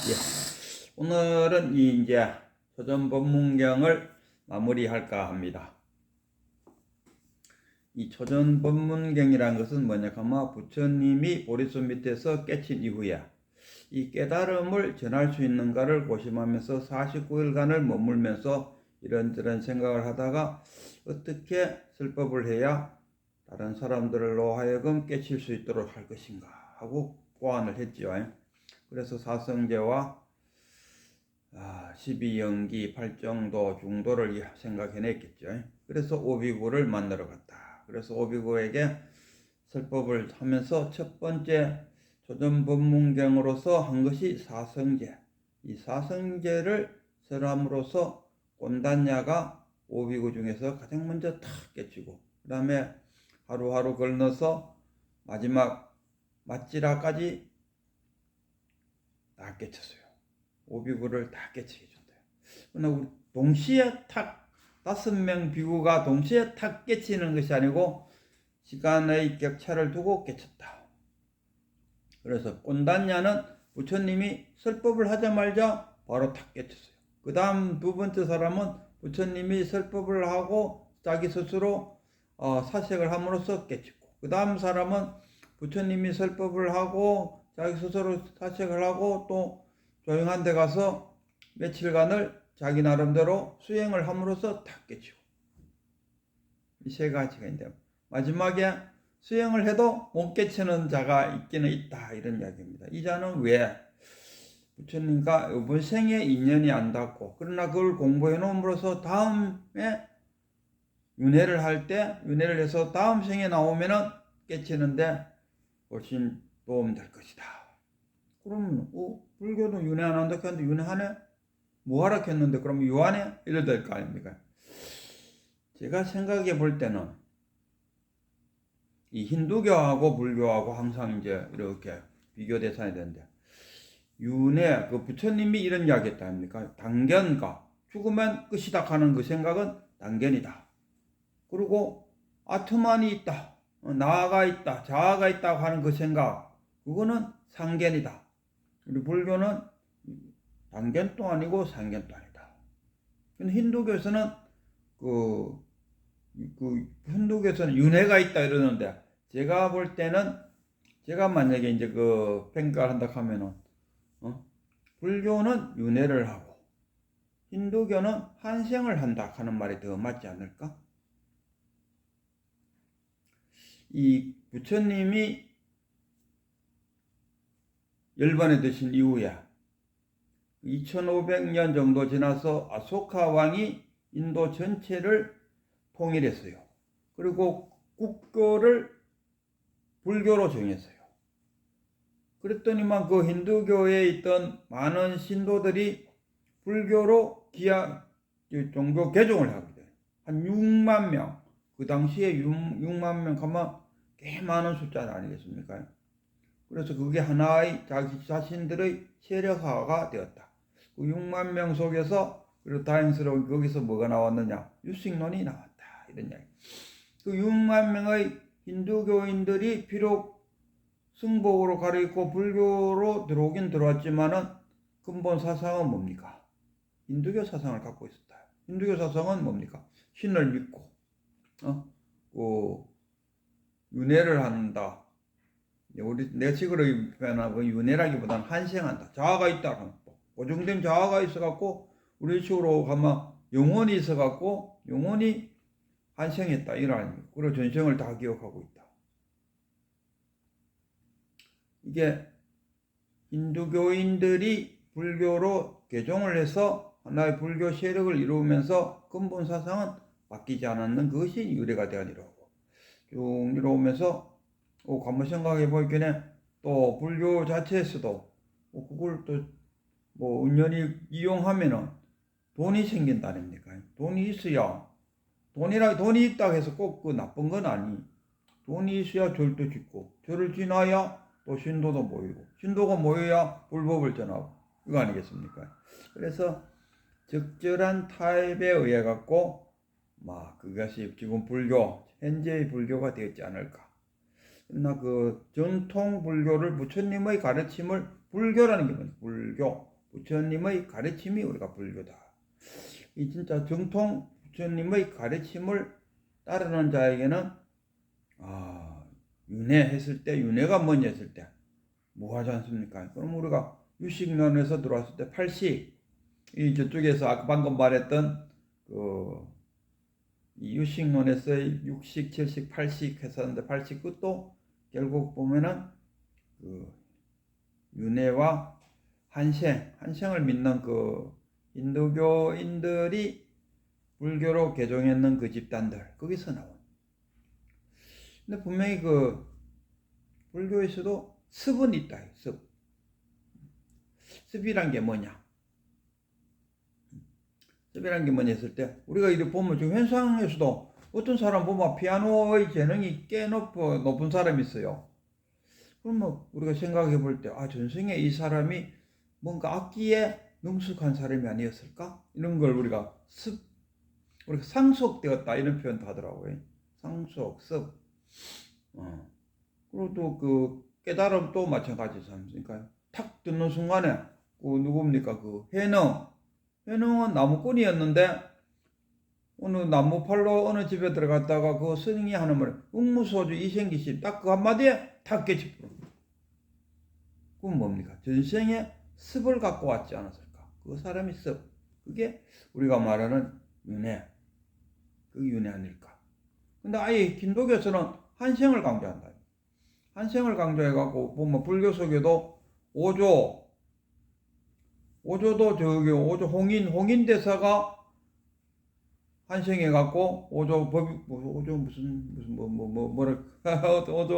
예. 오늘은 이제 초전법문경을 마무리할까 합니다. 이 초전법문경이라는 것은 뭐냐 하면 부처님이 보리수 밑에서 깨친 이후에 이 깨달음을 전할 수 있는가를 고심하면서 49일간을 머물면서 이런저런 생각을 하다가 어떻게 설법을 해야 다른 사람들로 하여금 깨칠 수 있도록 할 것인가 하고 고안을 했죠. 그래서 사성제와 12연기, 8정도, 중도를 생각해냈겠죠. 그래서 오비구를 만나러 갔다. 그래서 오비구에게 설법을 하면서 첫 번째 조전법문경으로서 한 것이 사성제. 이 사성제를 설함으로써 꼰단야가 오비구 중에서 가장 먼저 탁 깨치고 그 다음에 하루하루 걸러서 마지막 맞지라까지 다 깨쳤어요. 오비구를 다 깨치게 해준대요. 그러나 우리 동시에 탁 5명 비구가 동시에 탁 깨치는 것이 아니고 시간의 격차를 두고 깨쳤다. 그래서 꼰단야는 부처님이 설법을 하자마자 바로 탁 깨쳤어요. 그 다음 두 번째 사람은 부처님이 설법을 하고 자기 스스로 사색을 함으로써 깨쳤고, 그 다음 사람은 부처님이 설법을 하고 자기 스스로 사색을 하고 또 조용한 데 가서 며칠간을 자기 나름대로 수행을 함으로써 탁 깨치고, 이 세 가지가 있는데 마지막에 수행을 해도 못 깨치는 자가 있기는 있다, 이런 이야기입니다. 이 자는 왜 부처님과 이번 생에 인연이 안 닿고 그러나 그걸 공부해 놓음으로써 다음에 윤회를 해서 다음 생에 나오면은 깨치는데 훨씬 도움될 것이다. 그러면 불교는 윤회 안 한다 했는데 윤회하네? 뭐하라 했는데 그럼 유하네? 이래야 될 거 아닙니까? 제가 생각해 볼 때는 이 힌두교하고 불교하고 항상 이제 이렇게 비교 대상이 되는데, 윤회, 그 부처님이 이런 이야기 했다 아닙니까? 당견가, 죽으면 끝이다 하는 그 생각은 당견이다. 그리고 아트만이 있다, 나아가 있다, 자아가 있다고 하는 그 생각, 그거는 상견이다. 우리 불교는 당견도 아니고 상견도 아니다. 힌두교에서는 힌두교에서는 윤회가 있다 이러는데, 제가 볼 때는 제가 만약에 이제 그 평가를 한다 하면은 불교는 윤회를 하고 힌두교는 한생을 한다 하는 말이 더 맞지 않을까? 이 부처님이 열반에 드신 이후에 2500년 정도 지나서 아소카 왕이 인도 전체를 통일했어요. 그리고 국교를 불교로 정했어요. 그랬더니만 그 힌두교에 있던 많은 신도들이 불교로 종교 개종을 하게 돼요. 한 6만 명. 그 당시에 6만 명 하면 꽤 많은 숫자 아니겠습니까? 그래서 그게 하나의 자기 자신들의 세력화가 되었다. 그 6만 명 속에서 그리고 다행스러운 거기서 뭐가 나왔느냐? 유식론이 나왔다. 이런 이야기. 그 6만 명의 힌두교인들이 비록 승복으로 가려있고 불교로 들어오긴 들어왔지만은 근본 사상은 뭡니까? 힌두교 사상을 갖고 있었다. 힌두교 사상은 뭡니까? 신을 믿고, 윤회를 한다. 우리 내식으로 표현하고 윤회라기보다는 한생한다. 자아가 있다. 고정된 자아가 있어갖고 우리 식으로 가면 영혼이 있어갖고 영혼이 한생했다. 이런 아닙니까? 그리고 전생을 다 기억하고 있다. 이게 힌두교인들이 불교로 개종을 해서 하나의 불교 세력을 이루면서 근본 사상은 바뀌지 않았는 그것이 유래가 되어니라고 쭉 이루면서 한번 생각해 보기에는 또 불교 자체에서도 그걸 또 뭐 은연히 이용하면은 돈이 생긴다 아닙니까? 돈이 있어야 돈이 있다고 해서 꼭 그 나쁜 건 아니. 돈이 있어야 절도 짓고 절을 지나야 또 신도도 모이고 신도가 모여야 불법을 전하고 이거 아니겠습니까? 그래서 적절한 타입에 의해 갖고 그것이 지금 불교 현재의 불교가 되었지 않을까. 그러나 그 전통 불교를 부처님의 가르침을 불교라는 게 뭐냐? 불교 부처님의 가르침이 우리가 불교다. 이 진짜 정통 부처님의 가르침을 따르는 자에게는 윤회했을 때, 윤회가 뭐냐 했을 때 뭐 하지 않습니까? 그럼 우리가 유식론에서 들어왔을 때 8식, 이 저쪽에서 아까 방금 말했던 이 유식론에서 6식, 7식, 8식 했었는데 8식 끝도 결국 보면은 윤회와 한생을 믿는 인도교인들이 불교로 개종했는 그 집단들, 거기서 나온. 근데 분명히 불교에서도 습은 있다. 습이란 게 뭐냐? 습이란 게 뭐냐 했을 때, 우리가 이렇게 보면 지금 현상에서도 어떤 사람 보면 피아노의 재능이 꽤 높은 사람이 있어요. 그러면 우리가 생각해 볼 때, 전생에 이 사람이 뭔가 악기에 능숙한 사람이 아니었을까? 이런 걸 우리가 상속되었다 이런 표현도 하더라고요. 상속, 습. 그리고 또 깨달음도 마찬가지지 않습니까? 탁 듣는 순간에 누굽니까? 회능은 나무꾼이었는데 어느 나무팔로 어느 집에 들어갔다가 그 스님이 하는 말, 응무소주 이생기심 딱 그 한마디에 탁 깨치고. 그건 뭡니까? 전생에 습을 갖고 왔지 않았을까? 그 사람이 습. 그게 우리가 말하는 윤회. 그 윤회 아닐까? 근데 아예 긴도교에서는 한생을 강조한다. 한생을 강조해갖고 보면 불교 속에도 오조도 오조 홍인 대사가 한생해갖고 오조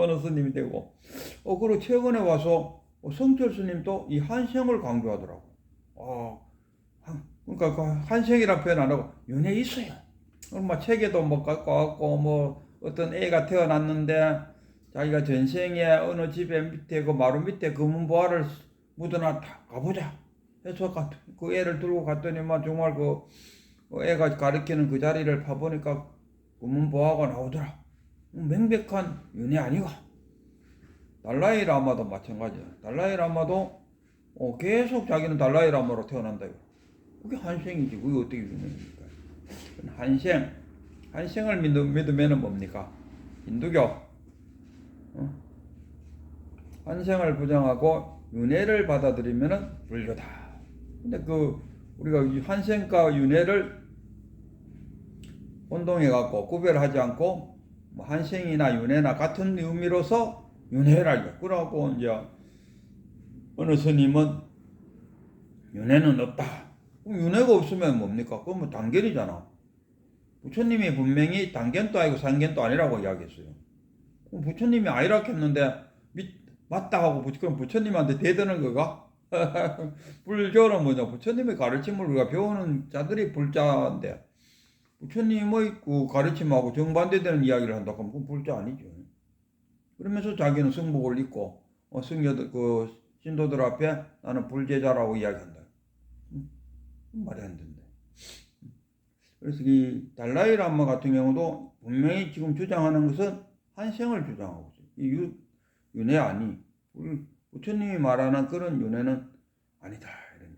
어느 스님이 되고 그리고 최근에 와서 성철 스님도 이 한생을 강조하더라고. 그러니까 그 한생이라는 표현 안 하고 윤회 있어요. 책에도 갖고 왔고 어떤 애가 태어났는데 자기가 전생에 어느 집에 밑에 마루 밑에 검은 보화를 묻어놨다. 가보자 해서 그 애를 들고 갔더니만 정말 애가 가리키는 그 자리를 파보니까 검은 보화가 나오더라. 명백한 윤회 아니가. 달라이 라마도 마찬가지야. 달라이 라마도 계속 자기는 달라이 라마로 태어난다. 그게 한생이지. 그게 어떻게 윤회입니까? 한생을 믿으면 뭡니까? 힌두교. 한생을 부정하고 윤회를 받아들이면 불교다. 근데 우리가 이 한생과 윤회를 혼동해갖고 구별하지 않고 한생이나 윤회나 같은 의미로서 윤회라. 그러고 이제 어느 스님은 윤회는 없다. 그럼 윤회가 없으면 뭡니까? 그건 단견이잖아. 부처님이 분명히 단견도 아니고 산견도 아니라고 이야기했어요. 그럼 부처님이 아니라 했는데 맞다 하고 그럼 부처님한테 대드는 거가? 불교는 뭐냐? 부처님의 가르침을 우리가 배우는 자들이 불자인데 부처님의 그 가르침하고 정반대되는 이야기를 한다 그러면 그건 불자 아니죠. 그러면서 자기는 승복을 입고 승려들 신도들 앞에 나는 불제자라고 이야기한다. 말이 안 된다. 그래서 이 달라이 라마 같은 경우도 분명히 지금 주장하는 것은 한생을 주장하고 있어요. 이 윤회 아니. 부처님이 말하는 그런 윤회는 아니다. 이런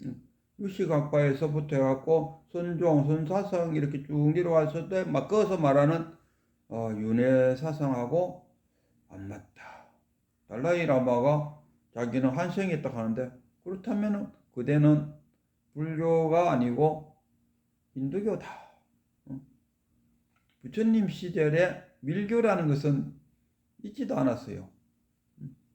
이야기. 유식학파에서부터 해갖고 선종, 선사성 이렇게 쭉 내려왔을 때 막 꺼서 말하는 윤회 사상하고 안 맞다. 달라이 라마가 자기는 한생했다 하는데 그렇다면은 그대는 불교가 아니고 힌두교다. 부처님 시절에 밀교라는 것은 있지도 않았어요.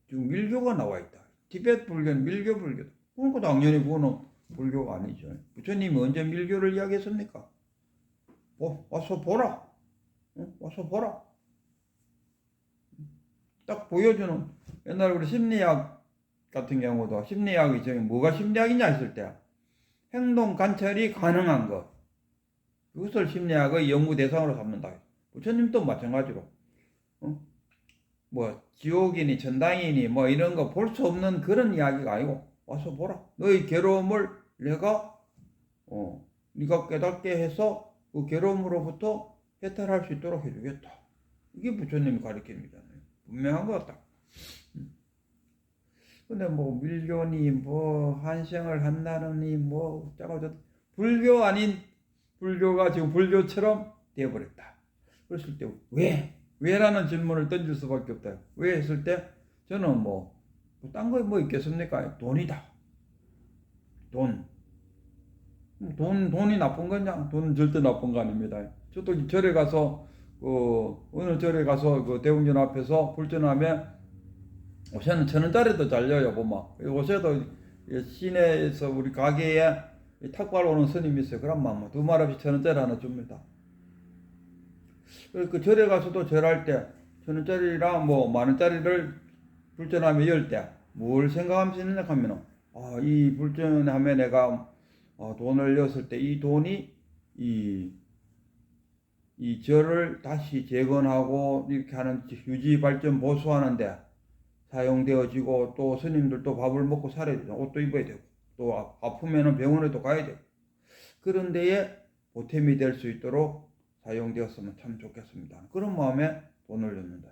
지금 밀교가 나와 있다. 티베트 불교는 밀교 불교다. 그러니까 당연히 그거는 불교가 아니죠. 부처님이 언제 밀교를 이야기했습니까? 와서 보라. 와서 보라. 딱 보여주는. 옛날 우리 심리학 같은 경우도 심리학이 저기 뭐가 심리학이냐 했을 때 행동 관찰이 가능한 것. 그것을 심리학의 연구 대상으로 삼는다. 부처님도 마찬가지로. 지옥이니 천당이니 이런 거 볼 수 없는 그런 이야기가 아니고 와서 보라. 너의 괴로움을 내가 네가 깨닫게 해서 그 괴로움으로부터 해탈할 수 있도록 해주겠다. 이게 부처님이 가르치는 거잖아요. 분명한 것 같다. 근데 뭐 밀교니 뭐 한생을 한다느니 뭐 짜고 불교 아닌 불교가 지금 불교처럼 되어버렸다. 그랬을 때 왜? 왜라는 질문을 던질 수밖에 없다. 왜 했을 때 저는 뭐 딴 거 뭐 있겠습니까? 돈이다. 돈이 나쁜 거냐? 돈은 절대 나쁜 거 아닙니다. 저도 절에 가서 어느 절에 가서 그 대웅전 앞에서 불전하면 옷에는 1,000원짜리도 잘려요, 보면. 옷에도 시내에서 우리 가게에 탁발 오는 스님이 있어요. 그러면 뭐 두 말 없이 1,000원짜리 하나 줍니다. 그 절에 가서도 절할 때 1,000원짜리랑 뭐 10,000원짜리를 불전하면 열 때 뭘 생각하면 하면은 이 불전하면 내가 돈을 넣었을 때 이 돈이 이 절을 다시 재건하고 이렇게 하는 유지 발전 보수하는데 사용되어지고 또 스님들도 밥을 먹고 살아야 되죠. 옷도 입어야 되고 또 아프면은 병원에도 가야 되고 그런 데에 보탬이 될 수 있도록 사용되었으면 참 좋겠습니다. 그런 마음에 돈을 넣는다.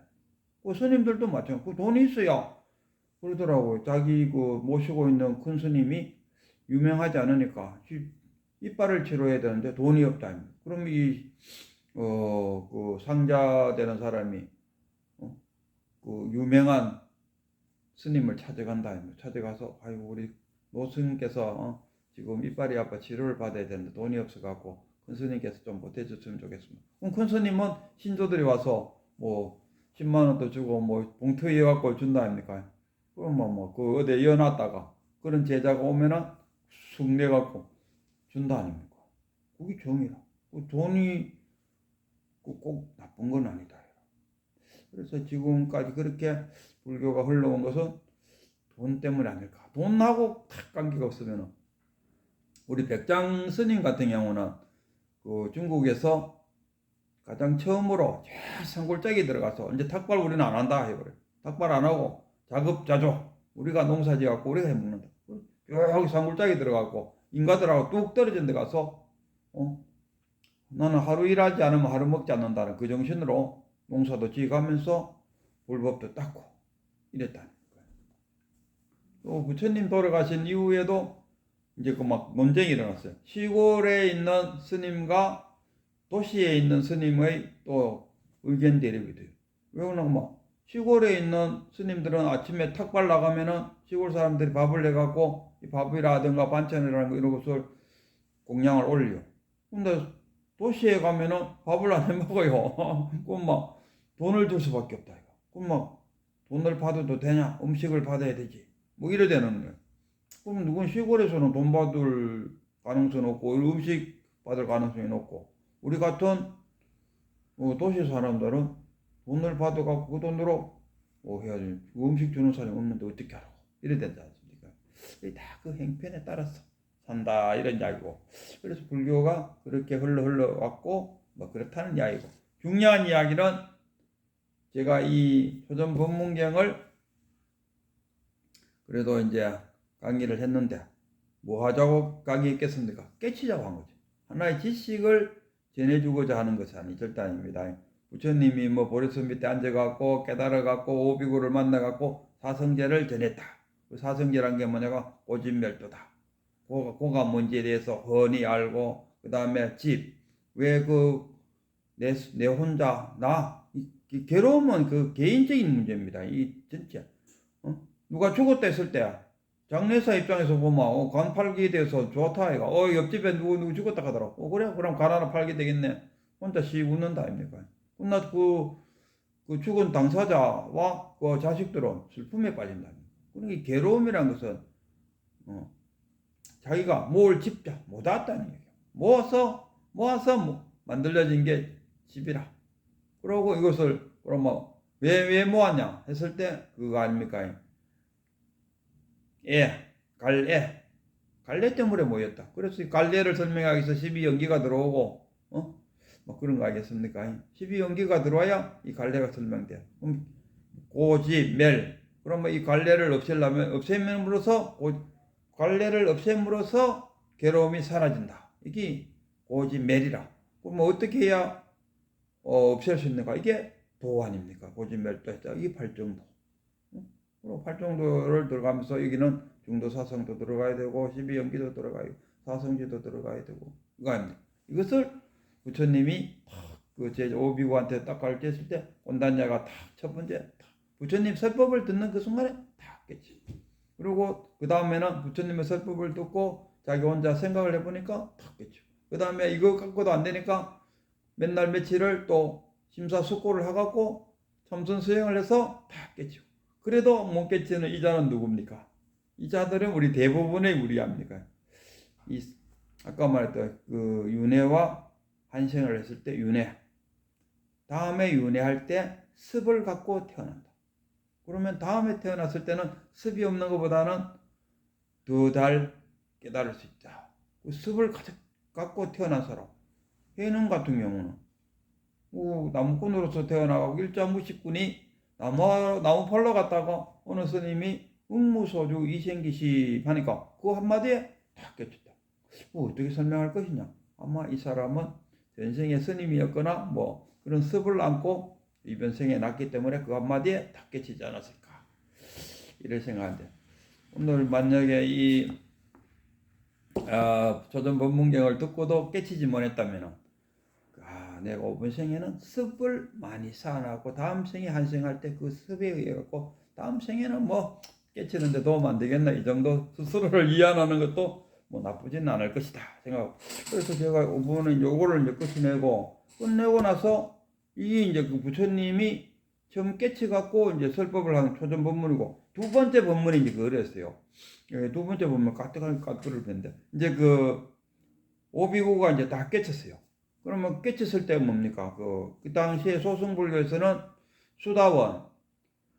그 스님들도 마찬가지. 그 돈이 있어야 그러더라고요. 자기 그 모시고 있는 큰 스님이 유명하지 않으니까 이빨을 치료해야 되는데 돈이 없다. 그럼 그 상자 되는 사람이 그 유명한 스님을 찾아간다. 찾아가서 아이고 우리 노스님께서 지금 이빨이 아파 치료를 받아야 되는데 돈이 없어갖고 큰 스님께서 좀 보태줬으면 좋겠습니다. 그럼 큰 스님은 신도들이 와서 뭐 10만 원도 주고 뭐 봉투에 갖고 준다 아닙니까? 그러면 뭐 그 어디에 이어놨다가 그런 제자가 오면은 쑥 내갖고 준다 아닙니까? 그게 정이라. 그 돈이 꼭 나쁜 건 아니다. 그래서 지금까지 그렇게 불교가 흘러온 것은 돈 때문이 아닐까. 돈하고 탁 관계가 없으면 우리 백장 스님 같은 경우는 그 중국에서 가장 처음으로 산골짜기 들어가서 이제 탁발 우리는 안 한다 해버려. 탁발 안 하고 자급자족 우리가 농사 지어갖고 우리가 해먹는다. 여기 산골짜기 들어가고 인가들하고 뚝 떨어진 데 가서 나는 하루 일하지 않으면 하루 먹지 않는다는 그 정신으로 농사도 지어가면서 불법도 닦고 이랬다는 거예요. 또 부처님 돌아가신 이후에도 이제 그 막 논쟁이 일어났어요. 시골에 있는 스님과 도시에 있는 스님의 또 의견 대립이 돼요. 왜 그러냐면 뭐 시골에 있는 스님들은 아침에 탁발 나가면은 시골 사람들이 밥을 내갖고 이 밥이라든가 반찬이라는 거 이런 것을 공양을 올려. 근데 도시에 가면은 밥을 안 해 먹어요. 그럼 막 돈을 줄 수밖에 없다 이거. 그럼 막 돈을 받아도 되냐? 음식을 받아야 되지. 뭐 이래 되는 거예요. 그럼 누군 시골에서는 돈 받을 가능성이 없고 음식 받을 가능성이 높고 우리 같은 도시 사람들은 돈을 받아갖고 그 돈으로 뭐 해야지. 음식 주는 사람이 없는데 어떻게 하라고. 이래 된다 않습니까? 다 그 행편에 따라서 산다 이런 이야기고. 그래서 불교가 그렇게 흘러왔고 뭐 그렇다는 이야기고. 중요한 이야기는 제가 이 조선 법문경을 그래도 이제 강의를 했는데 뭐 하자고 강의했겠습니까? 깨치자고 한 거죠. 하나의 지식을 전해주고자 하는 것이 절대 아닙니다. 부처님이 뭐 보리수 밑에 앉아갖고 깨달아갖고 오비구를 만나갖고 사성제를 전했다. 그 사성제란 게 뭐냐가 오진멸도다. 그가 뭔지에 대해서 훤히 알고 그 다음에 왜 내 혼자 이 괴로움은 그 개인적인 문제입니다. 이 진짜 누가 죽었다 했을 때 장례사 입장에서 보면 관 팔기에 대해서 좋다 아이가 옆집에 누구 죽었다 하더라고. 그래 그럼 관 하나 팔게 되겠네. 혼자 씩 웃는다 아닙니까? 끝나 그 죽은 당사자와 그 자식들은 슬픔에 빠진다. 그러니까 괴로움이란 것은 자기가 뭘 집자 못 왔다는 얘기야. 모아서 만들어진 게 집이라. 그러고 이것을 그러면 왜 모았냐 했을 때 그거 아닙니까? 갈래 때문에 모였다. 그래서 이 갈래를 설명하기 위해서 12연기가 들어오고 뭐 그런 거 알겠습니까? 12연기가 들어와야 이 갈래가 설명돼요. 그럼 고지멸 그러면 이 갈래를 없앰으로써 갈래를 없앰으로써 괴로움이 사라진다. 이게 고지멸이라. 그럼 어떻게 해야 없앨 수 있는가? 이게 도 아닙니까? 고지멸도 했다. 이게 발정도. 그리고 팔정도를 들어가면서 여기는 중도사성도 들어가야 되고 12연기도 들어가야 사성지도 들어가야 되고 이거 아닙니까? 이것을 부처님이 그 제 오비구한테 딱 가르쳤을 때 온단야가 딱 첫 번째 부처님 설법을 듣는 그 순간에 다 깼지. 그리고 그 다음에는 부처님의 설법을 듣고 자기 혼자 생각을 해보니까 다 깼죠. 그 다음에 이거 갖고도 안 되니까 맨날 며칠을 또 심사숙고를 해갖고 참선 수행을 해서 다 깼죠. 그래도 못 깨치는 이자는 누굽니까? 이자들은 우리 대부분의 우리 압니까? 이 아까 말했던 그 윤회와 한생을 했을 때 윤회, 다음에 윤회할 때 습을 갖고 태어난다. 그러면 다음에 태어났을 때는 습이 없는 것보다는 두 달 깨달을 수 있다. 그 습을 갖고 태어난 사람, 해능 같은 경우는 나무꾼으로서 태어나고 일자무식꾼이 나무 팔러 갔다가 어느 스님이 응무소주 이생기시 하니까 그 한마디에 다 깨쳤다. 어떻게 설명할 것이냐? 아마 이 사람은 전생의 스님이었거나 뭐 그런 습을 안고 이번 생에 났기 때문에 그 한마디에 다 깨치지 않았을까, 이런 생각인데, 오늘 만약에 이 조전법문경을 듣고도 깨치지 못했다면 내가 5번 생에는 습을 많이 쌓아놨고 다음 생에 한생할 때 그 습에 의해 갖고 다음 생에는 뭐 깨치는데 도움 안 되겠나, 이 정도 스스로를 이해하는 것도 뭐 나쁘지는 않을 것이다 생각하고, 그래서 제가 5번은 요거를 이제 끝내고 끝내고 나서 이게 이제 그 부처님이 처음 깨치갖고 이제 설법을 하는 초전 법문이고, 두 번째 법문이 이제 그랬어요. 두 번째 법문 까뜨를 뺐는데 이제 그 오비구가 이제 다 깨쳤어요. 그러면 깨쳤을 때 뭡니까? 그 당시에 소승불교에서는 수다원,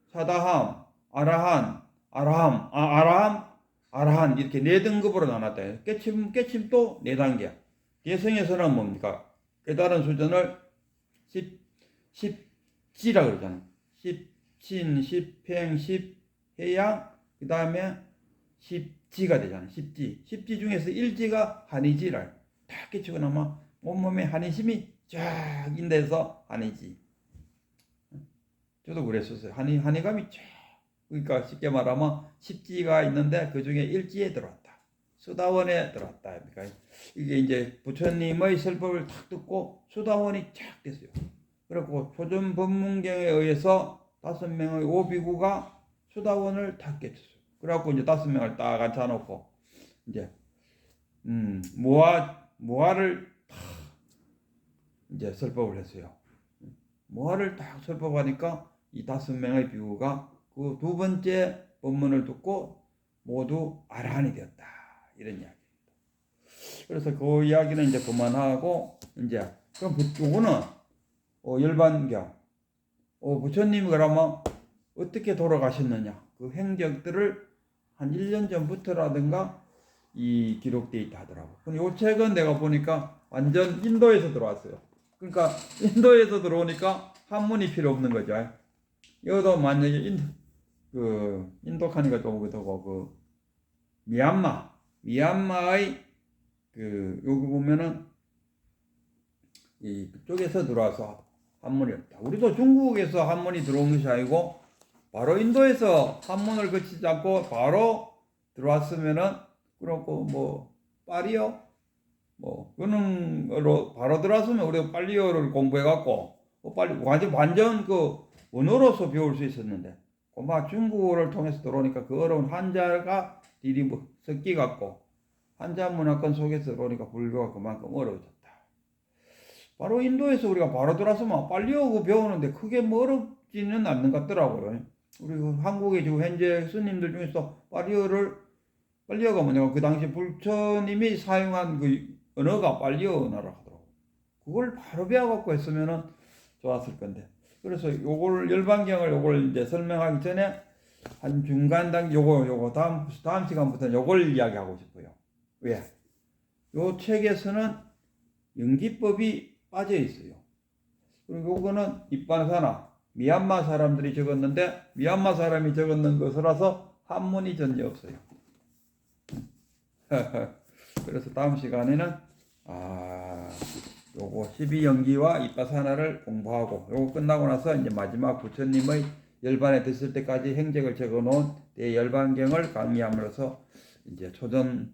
사다함, 아라한 이렇게 네 등급으로 나눴다. 깨침도 네 단계. 대승에서는 뭡니까? 깨달은 수준을 10지라 그러잖아요. 10신, 10행, 10해양, 그 다음에 10지가 되잖아요. 10지 중에서 1지가 한이지라. 다 깨치고 나면 온몸에 한의심이 쫙 인대서 한이지. 저도 그랬었어요. 한의감이 쫙. 그러니까 쉽게 말하면 10지가 있는데 그 중에 1지에 들어왔다. 수다원에 들어왔다. 그러니까 이게 이제 부처님의 설법을 탁 듣고 수다원이 쫙 됐어요. 그리고 조전법문경에 의해서 5명의 오비구가 수다원을 다 깨쳤어요. 그래갖고 이제 5명을 딱 앉혀놓고 이제 모화를 딱 이제 설법을 했어요. 모화를 딱 설법하니까 이 5명의 비구가 그 두 번째 법문을 듣고 모두 아라한이 되었다, 이런 이야기입니다. 그래서 그 이야기는 이제 그만하고 이제 그럼 요거는 열반경 부처님이 그러면 어떻게 돌아가셨느냐, 그 행적들을 한 1년 전부터라든가 이 기록되어 있다 하더라고. 근데 이 책은 내가 보니까 완전 인도에서 들어왔어요. 그러니까 인도에서 들어오니까 한문이 필요 없는 거죠. 이것도 만약에 인도카니가 좀 그렇고 그 미얀마의 그 여기 보면은 이 그쪽에서 들어와서 한문이 없다. 우리도 중국에서 한문이 들어온 것이 아니고 바로 인도에서 한문을 거치지 않고 바로 들어왔으면은, 그렇고 뭐 파리어 뭐 그는으로 바로 들어왔으면 우리가 빨리어를 공부해갖고 빨리 완전 그 언어로서 배울 수 있었는데, 고마 중국어를 통해서 들어오니까 그 어려운 한자가 딜이 뭐 섞여갖고 한자 문화권 속에서 들어오니까 불교가 그만큼 어려워졌다. 바로 인도에서 우리가 바로 들어왔으면 빨리어 그 배우는데 크게 뭐 어렵지는 않는 것 같더라고요. 우리 한국에 지금 현재 스님들 중에서 빨리어가 뭐냐고 그 당시 부처님이 사용한 그 언어가 빨리어나라 하더라고. 그걸 바로 배워갖고 했으면은 좋았을 건데. 그래서 요걸 열반경을 요걸 이제 설명하기 전에 한 중간 단계 요거 다음 시간부터는 요걸 이야기하고 싶어요. 왜? 요 책에서는 연기법이 빠져 있어요. 그리고 요거는 입반사나 미얀마 사람들이 적었는데 미얀마 사람이 적었는 것이라서 한문이 전혀 없어요. 그래서 다음 시간에는 요거 12연기와 입바사나를 공부하고 요거 끝나고 나서 이제 마지막 부처님의 열반에 됐을 때까지 행적을 적어놓은 대열반경을 강의함으로써 이제 초전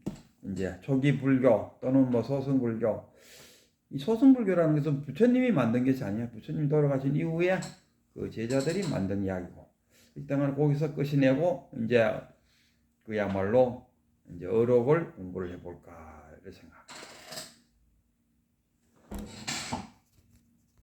이제 초기 불교 또는 뭐 소승 불교, 이 소승 불교라는 것은 부처님이 만든 것이 아니야. 부처님 돌아가신 이후에 그 제자들이 만든 이야기고, 일단은 거기서 끝이 내고 이제 그야말로 이제 어록을 공부를 해볼까 이렇게 생각합니다.